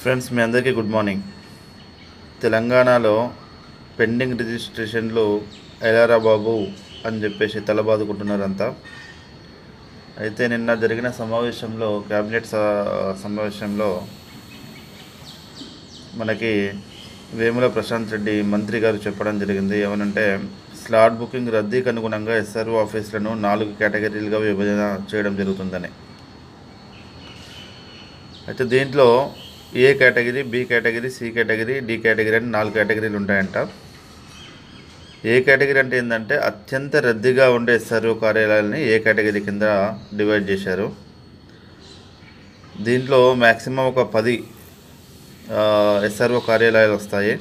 Friends మీ అందరికీ good morning. తెలంగాణలో pending రిజిస్ట్రేషన్లు ఎలారా బాబు అని చెప్పేసి తలబాదుకుంటున్నారంతా. అయితే నిన్న జరిగిన సమావేశంలో క్యాబినెట్ సమావేశంలో మనకి వేముల ప్రశాంత్ రెడ్డి మంత్రి గారు చెప్పడం జరిగింది. ఏమనంటే స్లాట్ బుకింగ్ రద్దీకి అనుగుణంగా ఎస్ఆర్ఓ ఆఫీసులను 4 కేటగిరీలుగా విభజన చేయడం జరుగుతుందని. అయితే దీంట్లో A category, B category, C category, D category అని 4 కేటగిరీలు ఉంటాయంట. ఏ కేటగిరీ అంటే ఏంటంటే అత్యంత రద్దీగా ఉండే ఎస్ఆర్ఓ కార్యాలయాలని ఏ కేటగిరీ కింద డివైడ్ చేశారు. దీంట్లో మ్యాక్సిమం ఒక 10 ఎస్ఆర్ఓ కార్యాలయాలు వస్తాయి.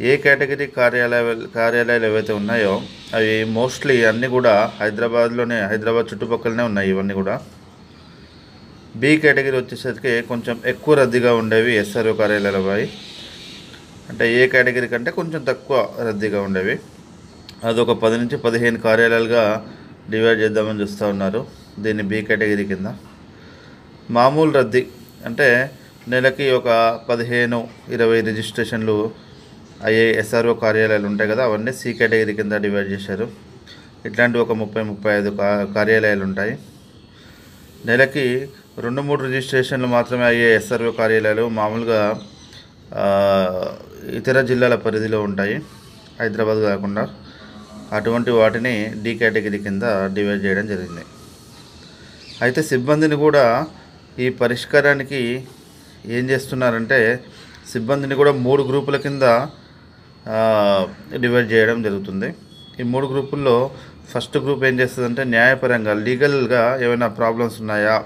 ఏ కేటగిరీ కార్యాలయాలు ఏవైతే ఉన్నాయో అవి మోస్ట్లీ అన్నీ కూడా హైదరాబాద్ చుట్టుపక్కలనే ఉన్నాయి. ఇవన్నీ కూడా బి కేటగిరీ వచ్చేసరికి కొంచెం ఎక్కువ రద్దీగా ఉండేవి ఎస్ఆర్ఓ కార్యాలయాలపై. అంటే ఏ కేటగిరీ కంటే కొంచెం తక్కువ రద్దీగా ఉండేవి. అదొక 10 నుంచి 15 కార్యాలయాలుగా డివైడ్ చేద్దామని చూస్తూ ఉన్నారు. దీన్ని బి కేటగిరీ కింద. మామూలు రద్దీ అంటే నెలకి ఒక 15-20 రిజిస్ట్రేషన్లు అయ్యే ఎస్ఆర్ఓ కార్యాలయాలు ఉంటాయి కదా, అవన్నీ సి కేటగిరీ కింద డివైడ్ చేశారు. ఇట్లాంటివి ఒక 30-35 కార్యాలయాలు ఉంటాయి. నెలకి 2-3 రిజిస్ట్రేషన్లు మాత్రమే అయ్యే ఎస్ఆర్ఓ కార్యాలయాలు మామూలుగా ఇతర జిల్లాల పరిధిలో ఉంటాయి, హైదరాబాద్ కాకుండా. అటువంటి వాటిని డి కేటగిరీ కింద డివైడ్ చేయడం జరిగింది. అయితే సిబ్బందిని కూడా ఈ పరిష్కారానికి ఏం చేస్తున్నారంటే సిబ్బందిని కూడా 3 గ్రూపుల కింద డివైడ్ చేయడం జరుగుతుంది. ఈ 3 గ్రూపుల్లో ఫస్ట్ గ్రూప్ ఏం చేస్తుందంటే న్యాయపరంగా లీగల్గా ఏమైనా ప్రాబ్లమ్స్ ఉన్నాయా,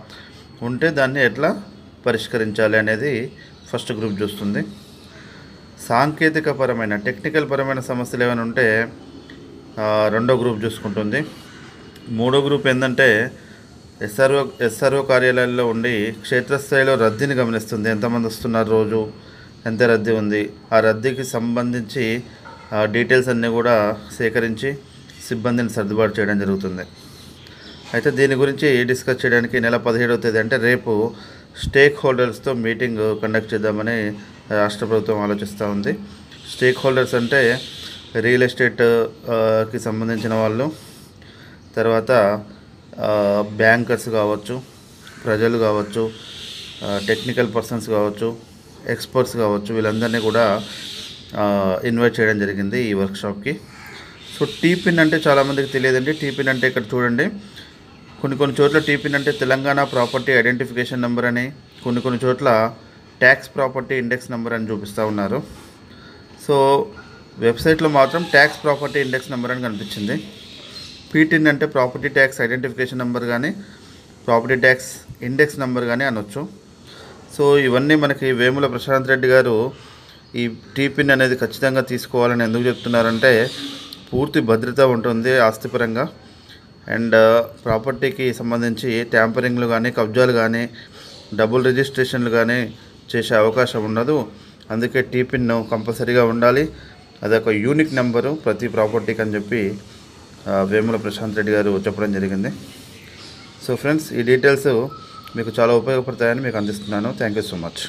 ఉంటే దాన్ని ఎట్లా పరిష్కరించాలి అనేది ఫస్ట్ గ్రూప్ చూస్తుంది. సాంకేతికపరమైన టెక్నికల్ పరమైన సమస్యలు ఏమైనా ఉంటే రెండో గ్రూప్ చూసుకుంటుంది. మూడో గ్రూప్ ఏంటంటే ఎస్ఆర్ఓ కార్యాలయాల్లో ఉండి క్షేత్రస్థాయిలో రద్దీని గమనిస్తుంది. ఎంతమంది వస్తున్నారు, రోజు ఎంత రద్దీ ఉంది, ఆ రద్దీకి సంబంధించి డీటెయిల్స్ అన్నీ కూడా సేకరించి సిబ్బందిని సర్దుబాటు చేయడం జరుగుతుంది. అయితే దీని గురించి డిస్కస్ చేయడానికి నెల 17వ తేదీ అంటే రేపు స్టేక్ హోల్డర్స్తో మీటింగ్ కండక్ట్ చేద్దామని రాష్ట్ర ప్రభుత్వం ఆలోచిస్తూ ఉంది. స్టేక్ హోల్డర్స్ అంటే రియల్ ఎస్టేట్కి సంబంధించిన వాళ్ళు, తర్వాత బ్యాంకర్స్ కావచ్చు, ప్రజలు కావచ్చు, టెక్నికల్ పర్సన్స్ కావచ్చు, ఎక్స్పర్ట్స్ కావచ్చు, వీళ్ళందరినీ కూడా ఇన్వైట్ చేయడం జరిగింది ఈ వర్క్షాప్కి. సో టీపిన్ అంటే చాలామందికి తెలియదండి. టీపిన్ అంటే ఇక్కడ చూడండి, కొన్ని చోట్ల టీపిన్ అంటే తెలంగాణ ప్రాపర్టీ ఐడెంటిఫికేషన్ నెంబర్ అని, కొన్ని చోట్ల ట్యాక్స్ ప్రాపర్టీ ఇండెక్స్ నెంబర్ అని చూపిస్తూ ఉన్నారు. సో వెబ్సైట్లో మాత్రం ట్యాక్స్ ప్రాపర్టీ ఇండెక్స్ నెంబర్ అని కనిపించింది. పీటిన్ అంటే ప్రాపర్టీ ట్యాక్స్ ఐడెంటిఫికేషన్ నెంబర్ కానీ ప్రాపర్టీ ట్యాక్స్ ఇండెక్స్ నెంబర్ కానీ అనొచ్చు. సో ఇవన్నీ మనకి వేముల ప్రశాంత్ రెడ్డి గారు ఈ టీపిన్ అనేది ఖచ్చితంగా తీసుకోవాలని ఎందుకు చెప్తున్నారంటే పూర్తి భద్రత ఉంటుంది ఆస్తిపరంగా. అండ్ ప్రాపర్టీకి సంబంధించి ట్యాంపరింగ్లు కానీ, కబ్జాలు కానీ, డబుల్ రిజిస్ట్రేషన్లు కానీ చేసే అవకాశం ఉండదు. అందుకే టీపిన్ కంపల్సరీగా ఉండాలి. అదొక యూనిక్ నెంబరు ప్రతి ప్రాపర్టీకి అని చెప్పి వేముల ప్రశాంత్ రెడ్డి గారు చెప్పడం జరిగింది. సో ఫ్రెండ్స్, ఈ డీటెయిల్స్ మీకు చాలా ఉపయోగపడతాయని మీకు అందిస్తున్నాను. Thank you so much.